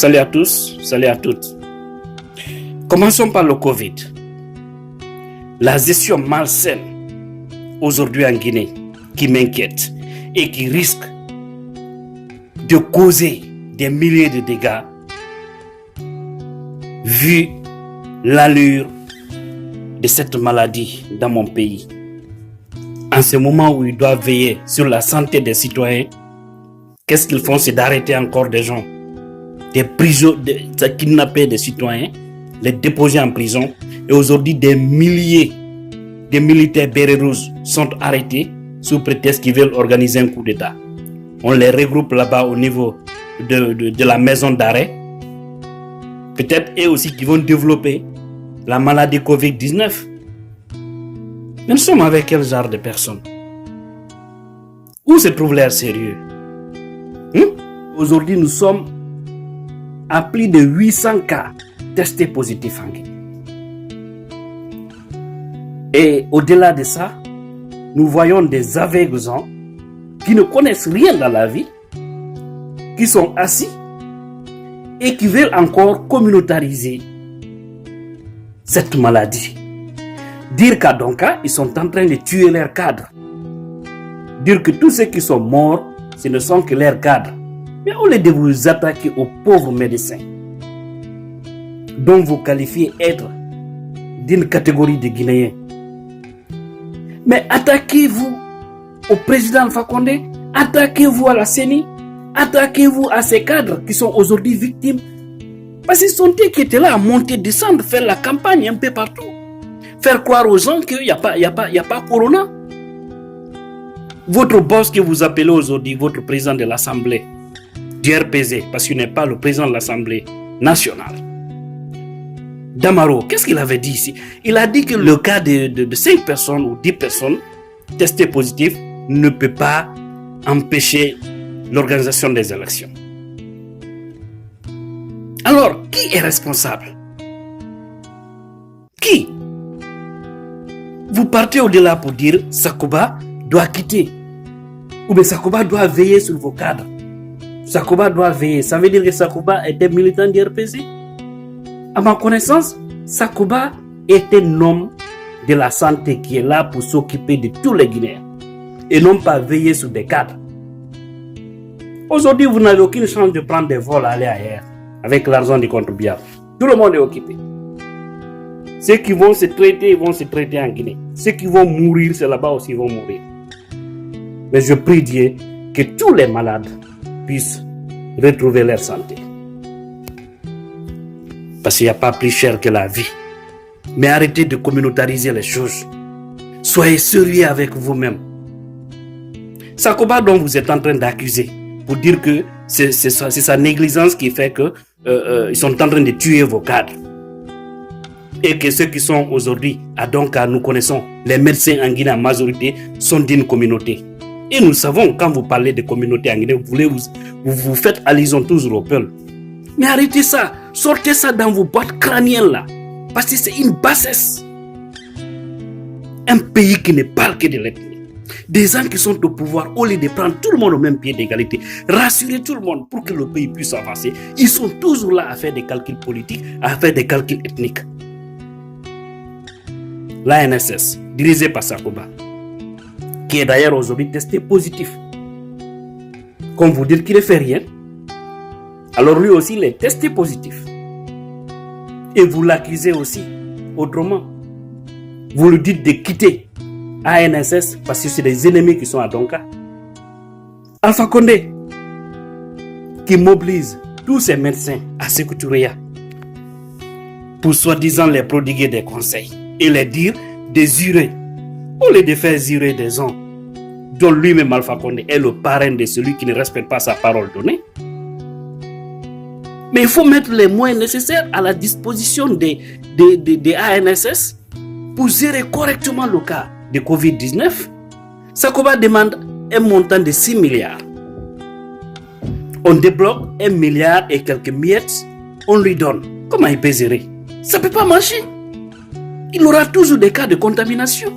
Salut à tous, salut à toutes. Commençons par le Covid. La gestion malsaine aujourd'hui en Guinée qui m'inquiète et qui risque de causer des milliers de dégâts vu l'allure de cette maladie dans mon pays. En ce moment où ils doivent veiller sur la santé des citoyens, qu'est-ce qu'ils font? C'est d'arrêter encore des gens, des prisons, de kidnapper des citoyens, les déposer en prison. Et aujourd'hui, des milliers de militaires bérets rouges sont arrêtés sous prétexte qu'ils veulent organiser un coup d'État. On les regroupe là-bas au niveau de la maison d'arrêt. Peut-être eux aussi qui vont développer la maladie Covid-19. Mais nous sommes avec quel genre de personnes? Où se trouve l'air sérieux? Aujourd'hui, nous sommes à plus de 800 cas testés positifs en Guinée. Et au-delà de ça, nous voyons des aveugles qui ne connaissent rien dans la vie, qui sont assis et qui veulent encore communautariser cette maladie. Dire qu'à Donka, ils sont en train de tuer leurs cadres. Dire que tous ceux qui sont morts, ce ne sont que leurs cadres. Mais au lieu de vous attaquer aux pauvres médecins, dont vous qualifiez être d'une catégorie de Guinéens, mais attaquez-vous au président Alpha Condé, attaquez-vous à la CENI, attaquez-vous à ces cadres qui sont aujourd'hui victimes. Parce qu'ils sont eux qui étaient là à monter, descendre, faire la campagne un peu partout. Faire croire aux gens qu'il n'y a pas Corona. Votre boss que vous appelez aujourd'hui, votre président de l'Assemblée, du RPZ, parce qu'il n'est pas le président de l'Assemblée nationale, Damaro, qu'est-ce qu'il avait dit ici? Il a dit que le cas de 5 personnes ou 10 personnes testées positives ne peut pas empêcher l'organisation des élections. Alors, qui est responsable? Qui? Vous partez au-delà pour dire Sakoba doit quitter. Ou bien Sakoba doit veiller sur vos cadres. Sakoba doit veiller. Ça veut dire que Sakoba était militant du RPC? À ma connaissance, Sakoba est un homme de la santé qui est là pour s'occuper de tous les Guinéens. Et non pas veiller sur des cadres. Aujourd'hui, vous n'avez aucune chance de prendre des vols aller ailleurs avec l'argent du contribuable. Tout le monde est occupé. Ceux qui vont se traiter, ils vont se traiter en Guinée. Ceux qui vont mourir, c'est là-bas aussi, ils vont mourir. Mais je prie Dieu que tous les malades puissent retrouver leur santé. Parce qu'il n'y a pas plus cher que la vie. Mais arrêtez de communautariser les choses. Soyez sérieux avec vous-même. Sakoba dont vous êtes en train d'accuser, pour dire que c'est sa négligence qui fait que ils sont en train de tuer vos cadres. Et que ceux qui sont aujourd'hui à Donka, nous connaissons, les médecins en Guinée en majorité sont d'une communauté. Et nous savons, quand vous parlez de communauté en Guinée, vous faites allusion toujours au peuple. Mais arrêtez ça, sortez ça dans vos boîtes crâniennes là. Parce que c'est une bassesse. Un pays qui ne parle que de l'ethnie. Des gens qui sont au pouvoir, au lieu de prendre tout le monde au même pied d'égalité, rassurer tout le monde pour que le pays puisse avancer, ils sont toujours là à faire des calculs politiques, à faire des calculs ethniques. L'ANSS, dirigé par Sakoba, qui est d'ailleurs aujourd'hui testé positif. Comme vous dites qu'il ne fait rien, alors lui aussi il est testé positif. Et vous l'accusez aussi autrement. Vous lui dites de quitter ANSS parce que c'est des ennemis qui sont à Donka. Alpha Condé, qui mobilise tous ces médecins à Sékou Touréa pour soi-disant les prodiguer des conseils et les dire de jurer, au lieu de faire jurer des gens dont lui-même Alpha Condé est le parrain de celui qui ne respecte pas sa parole donnée. Mais il faut mettre les moyens nécessaires à la disposition des ANSS pour gérer correctement le cas de Covid-19. Sakoba demande un montant de 6 milliards. On débloque 1 milliard et quelques miettes, on lui donne. Comment il peut gérer? Ça ne peut pas marcher. Il aura toujours des cas de contamination.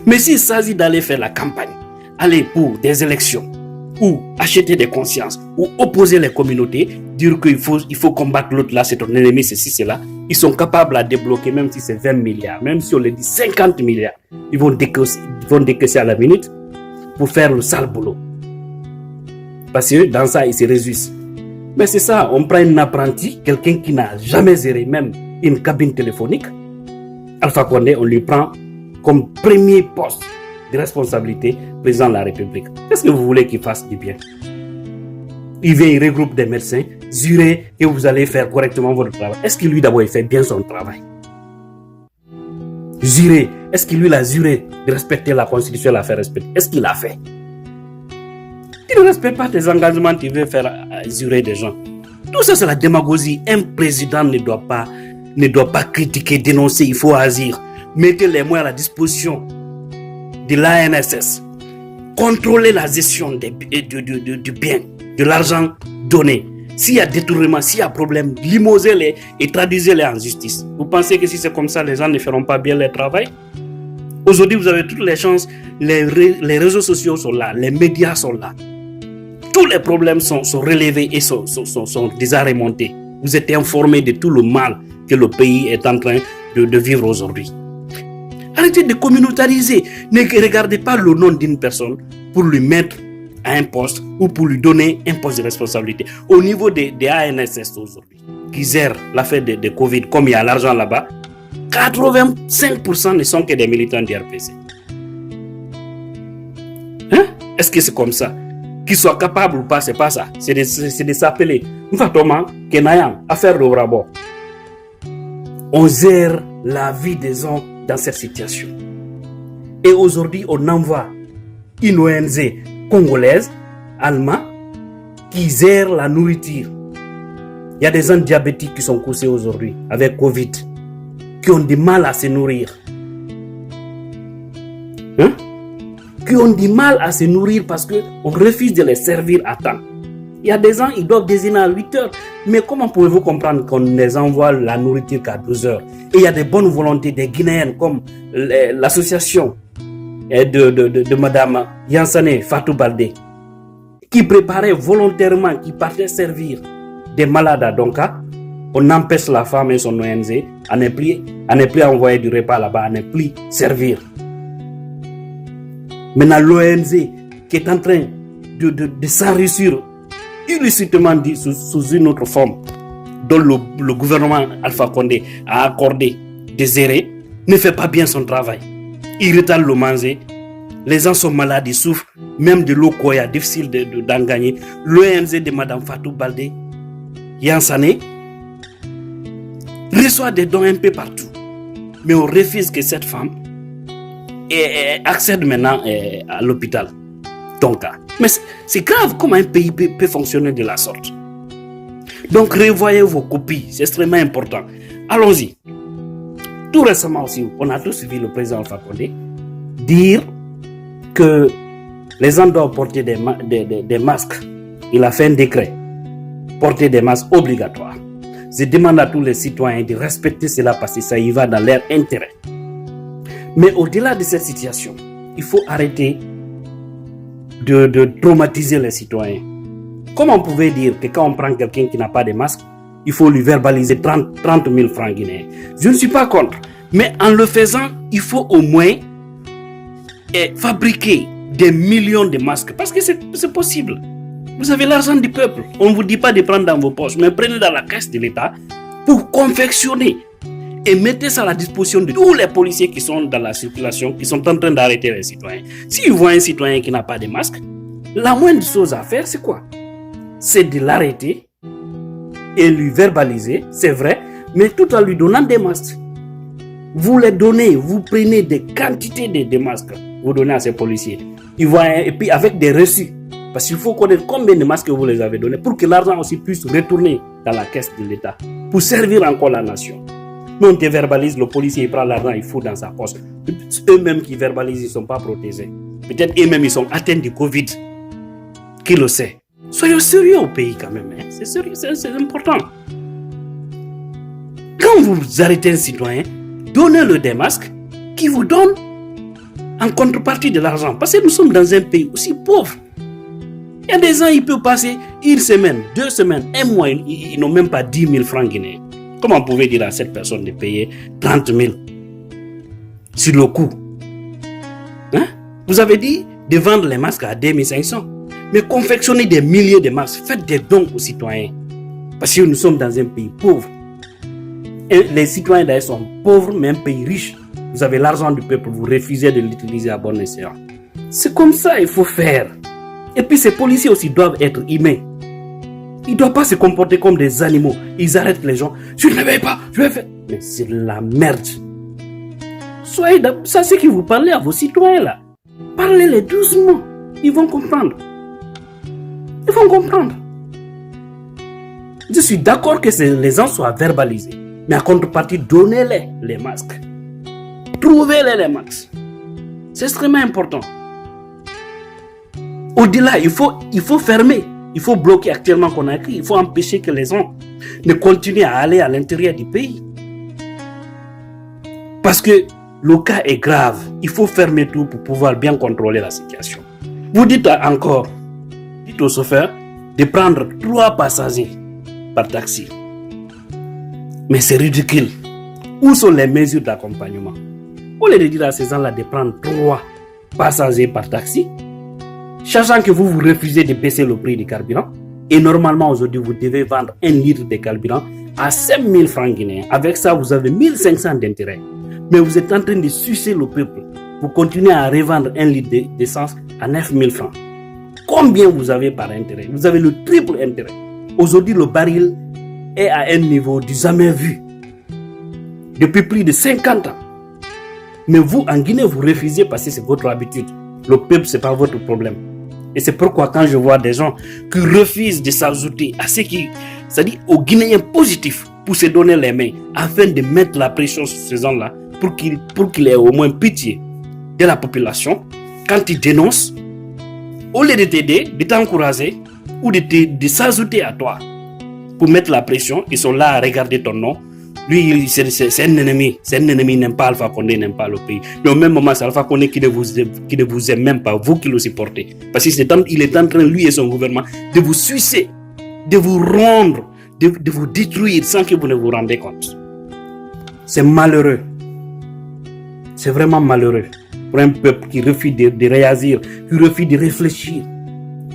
Mais s'il s'agit d'aller faire la campagne, aller pour des élections, ou acheter des consciences, ou opposer les communautés, dire qu'il faut combattre l'autre là, c'est ton ennemi, ceci, cela. Ils sont capables à débloquer, même si c'est 20 milliards, même si on les dit 50 milliards, ils vont décaisser à la minute pour faire le sale boulot. Parce que dans ça, ils se réjouissent. Mais c'est ça, on prend un apprenti, quelqu'un qui n'a jamais géré même une cabine téléphonique. Alpha Condé, on lui prend comme premier poste de responsabilité président de la République. Qu'est-ce que vous voulez qu'il fasse du bien? Il vient, il regroupe des médecins, jurer que vous allez faire correctement votre travail. Est-ce que lui d'abord il fait bien son travail? Jurer, est-ce qu'il lui a juré de respecter la Constitution, la faire respecter? Est-ce qu'il l'a fait? Tu ne respectes pas tes engagements, tu veux faire jurer des gens. Tout ça c'est la démagogie. Un président ne doit pas critiquer, dénoncer, il faut agir. Mettez les moyens à la disposition de l'ANSS. Contrôler la gestion du bien, de l'argent donné. S'il y a détournement, s'il y a problème, limosez-les et traduisez-les en justice. Vous pensez que si c'est comme ça, les gens ne feront pas bien leur travail? Aujourd'hui, vous avez toutes les chances. Les réseaux sociaux sont là, les médias sont là. Tous les problèmes sont relevés et sont déjà remontés. Vous êtes informés de tout le mal que le pays est en train de vivre aujourd'hui. Arrêtez de communautariser. Ne regardez pas le nom d'une personne pour lui mettre à un poste ou pour lui donner un poste de responsabilité. Au niveau des ANSS aujourd'hui, qui gèrent l'affaire de Covid, comme il y a l'argent là-bas, 85% ne sont que des militants du RPC. Hein? Est-ce que c'est comme ça? Qu'ils soient capables ou pas, c'est pas ça. C'est de s'appeler. Thomas, Kenayan, affaire de Rabo. On gère la vie des gens dans cette situation. Et aujourd'hui, on envoie une ONG congolaise, Alma, qui gère la nourriture. Il y a des gens diabétiques qui sont couchés aujourd'hui avec Covid, qui ont du mal à se nourrir. Hein? Qui ont du mal à se nourrir parce qu'on refuse de les servir à temps. Il y a des gens, ils doivent déjeuner à 8 heures. Mais comment pouvez-vous comprendre qu'on les envoie la nourriture qu'à 12 heures? Et il y a des bonnes volontés des Guinéennes comme l'association de Madame Yansane Fatou Baldé qui préparait volontairement, qui partait servir des malades à Donka. On empêche la femme et son ONG à ne plus envoyer du repas là-bas, à ne plus servir. Maintenant, l'ONG qui est en train de s'enrichir illicitement sous une autre forme dont le gouvernement Alpha Condé a accordé des erreurs, ne fait pas bien son travail. Il retarde le manger. Les gens sont malades, ils souffrent. Même de l'eau koya, difficile d'en gagner. L'ONG de Madame Fatou Baldé, Yansane, reçoit des dons un peu partout. Mais on refuse que cette femme accède maintenant à l'hôpital. Donc, mais c'est grave comment un pays peut fonctionner de la sorte. Donc, revoyez vos copies, c'est extrêmement important. Allons-y. Tout récemment aussi, on a tous vu le président Alpha Condé dire que les gens doivent porter des masques. Il a fait un décret. Porter des masques obligatoires. Je demande à tous les citoyens de respecter cela parce que ça y va dans leur intérêt. Mais au-delà de cette situation, il faut arrêter de traumatiser les citoyens. Comment on pouvait dire que quand on prend quelqu'un qui n'a pas de masque, il faut lui verbaliser 30 000 francs guinéens? Je ne suis pas contre. Mais en le faisant, il faut au moins fabriquer des millions de masques. Parce que c'est possible. Vous avez l'argent du peuple. On ne vous dit pas de prendre dans vos poches, mais prenez dans la caisse de l'État pour confectionner et mettez ça à la disposition de tous les policiers qui sont dans la circulation, qui sont en train d'arrêter les citoyens. S'ils voient un citoyen qui n'a pas de masque, la moindre chose à faire, c'est quoi? C'est de l'arrêter et lui verbaliser, c'est vrai, mais tout en lui donnant des masques. Vous les donnez, vous prenez des quantités de masques, vous donnez à ces policiers. Ils voient, et puis avec des reçus, parce qu'il faut connaître combien de masques vous les avez donnés pour que l'argent aussi puisse retourner dans la caisse de l'État, pour servir encore la nation. Nous, on te verbalise, le policier il prend l'argent, il fout dans sa poche. Eux-mêmes qui verbalisent, ils ne sont pas protégés. Peut-être eux-mêmes, ils sont atteints du Covid. Qui le sait? Soyons sérieux au pays quand même. Hein. C'est sérieux, c'est important. Quand vous arrêtez un citoyen, donnez-le des masques qui vous donnent en contrepartie de l'argent. Parce que nous sommes dans un pays aussi pauvre. Il y a des gens, ils peuvent passer une semaine, 2 semaines, 1 mois, ils n'ont même pas 10 000 francs guinéens. Comment vous pouvez dire à cette personne de payer 30 000 sur le coup? Hein? Vous avez dit de vendre les masques à 2500. Mais confectionnez des milliers de masques. Faites des dons aux citoyens. Parce que nous sommes dans un pays pauvre. Et les citoyens d'ailleurs sont pauvres, mais un pays riche. Vous avez l'argent du peuple, vous refusez de l'utiliser à bon escient. C'est comme ça qu'il faut faire. Et puis ces policiers aussi doivent être humains. Ils ne doivent pas se comporter comme des animaux. Ils arrêtent les gens. Je ne vais pas, je vais faire. Mais c'est de la merde. Soyez d'accord. Ça, c'est que vous parlez à vos citoyens là. Parlez-les doucement. Ils vont comprendre. Ils vont comprendre. Je suis d'accord que les gens soient verbalisés. Mais en contrepartie, donnez-les les masques. Trouvez-les les masques. C'est extrêmement important. Au-delà, il faut fermer. Il faut bloquer actuellement qu'on a écrit. Il faut empêcher que les gens ne continuent à aller à l'intérieur du pays. Parce que le cas est grave. Il faut fermer tout pour pouvoir bien contrôler la situation. Vous dites encore, dites au chauffeur de prendre 3 passagers par taxi. Mais c'est ridicule. Où sont les mesures d'accompagnement? Au lieu de dire à ces gens-là de prendre 3 passagers par taxi, sachant que vous refusez de baisser le prix du carburant, et normalement aujourd'hui vous devez vendre 1 litre de carburant à 5 000 francs guinéens. Avec ça, vous avez 1 500 d'intérêt. Mais vous êtes en train de sucer le peuple. Vous continuez à revendre 1 litre d'essence à 9 000 francs. Combien vous avez par intérêt? Vous avez le triple intérêt. Aujourd'hui, le baril est à un niveau du jamais vu. Depuis plus de 50 ans. Mais vous, en Guinée, vous refusez parce que c'est votre habitude. Le peuple, ce n'est pas votre problème. Et c'est pourquoi quand je vois des gens qui refusent de s'ajouter à ce qui, c'est-à-dire aux Guinéens positifs, pour se donner les mains, afin de mettre la pression sur ces gens-là, pour qu'il ait au moins pitié de la population, quand ils dénoncent, au lieu de t'aider, de t'encourager, ou de s'ajouter à toi, pour mettre la pression, ils sont là à regarder ton nom. Lui, c'est un ennemi. C'est un ennemi, il n'aime pas Alpha Condé, il n'aime pas le pays. Mais au même moment, c'est Alpha Condé qui ne vous aime même pas, vous qui le supportez. Parce qu'il est en train, lui et son gouvernement, de vous sucer, de vous rendre, de vous détruire sans que vous ne vous rendez compte. C'est malheureux. C'est vraiment malheureux pour un peuple qui refuse de réagir, qui refuse de réfléchir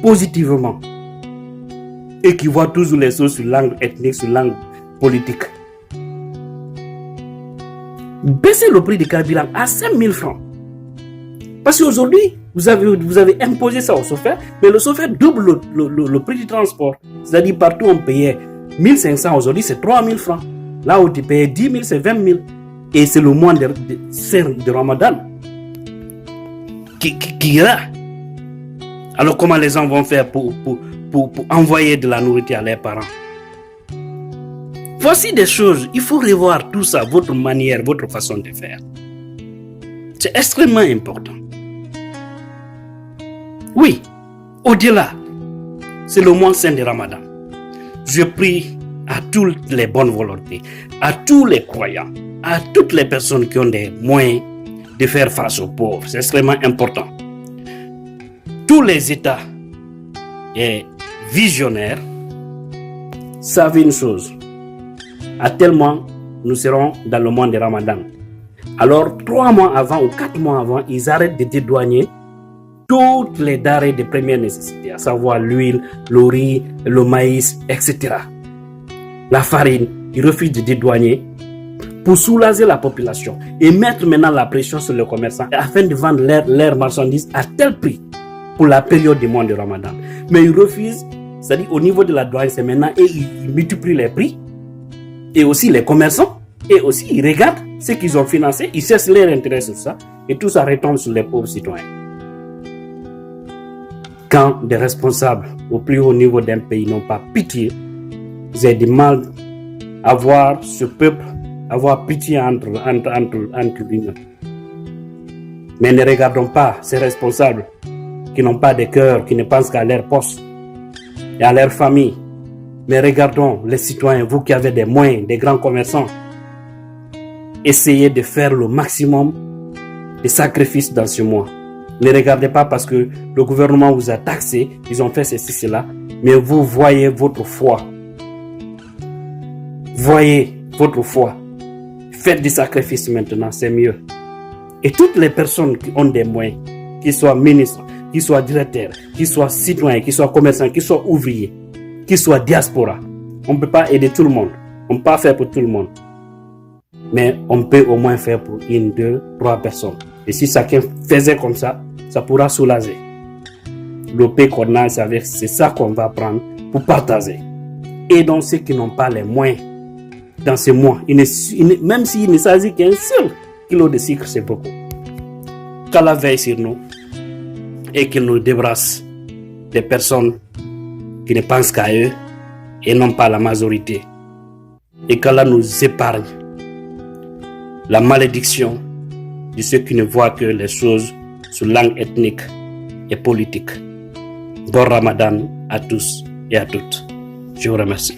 positivement et qui voit toujours les choses sur l'angle ethnique, sur l'angle politique. Baissez le prix du carburant à 5 000 francs. Parce qu'aujourd'hui, vous avez imposé ça au chauffeur, mais le chauffeur double le prix du transport. C'est-à-dire partout on payait 1 500, aujourd'hui c'est 3 000 francs. Là où tu payais 10 000, c'est 20 000. Et c'est le mois de Ramadan qui est là. Alors comment les gens vont faire pour envoyer de la nourriture à leurs parents? Voici des choses, il faut revoir tout ça, votre manière, votre façon de faire. C'est extrêmement important. Oui, au-delà, c'est le mois saint de Ramadan. Je prie à toutes les bonnes volontés, à tous les croyants, à toutes les personnes qui ont des moyens de faire face aux pauvres. C'est extrêmement important. Tous les États et visionnaires savent une chose. À tel mois, nous serons dans le mois de Ramadan. Alors, 3 mois avant ou 4 mois avant, ils arrêtent de dédouaner toutes les denrées de première nécessité, à savoir l'huile, le riz, le maïs, etc. La farine, ils refusent de dédouaner pour soulager la population et mettre maintenant la pression sur les commerçants afin de vendre leurs marchandises à tel prix pour la période du mois de Ramadan. Mais ils refusent, c'est-à-dire au niveau de la douane, c'est maintenant et ils multiplient les prix. Et aussi les commerçants, et aussi ils regardent ce qu'ils ont financé, ils cherchent leur intérêt sur ça, et tout ça retombe sur les pauvres citoyens. Quand des responsables au plus haut niveau d'un pays n'ont pas pitié, vous avez du mal à voir ce peuple avoir pitié entre lui-même. Mais ne regardons pas ces responsables qui n'ont pas de cœur, qui ne pensent qu'à leur poste et à leur famille. Mais regardons les citoyens, vous qui avez des moyens, des grands commerçants, essayez de faire le maximum de sacrifices dans ce mois. Ne regardez pas parce que le gouvernement vous a taxé, ils ont fait ceci, cela, mais vous voyez votre foi. Voyez votre foi. Faites des sacrifices maintenant, c'est mieux. Et toutes les personnes qui ont des moyens, qu'ils soient ministres, qu'ils soient directeurs, qu'ils soient citoyens, qu'ils soient commerçants, qu'ils soient ouvriers, qu'ils soient diaspora, on ne peut pas aider tout le monde. On ne peut pas faire pour tout le monde. Mais on peut au moins faire pour 1, 2, 3 personnes. Et si chacun faisait comme ça, ça pourra soulager. Le paix qu'on a, c'est ça qu'on va prendre pour partager. Et donc ceux qui n'ont pas les moyens, dans ce mois, même s'il ne s'agit qu'un seul kilo de sucre, c'est beaucoup. Qu'Allah veille sur nous et qu'il nous débarrasse des personnes qui ne pensent qu'à eux et non pas la majorité. Et qu'Allah nous épargne la malédiction de ceux qui ne voient que les choses sous l'angle ethnique et politique. Bon Ramadan à tous et à toutes. Je vous remercie.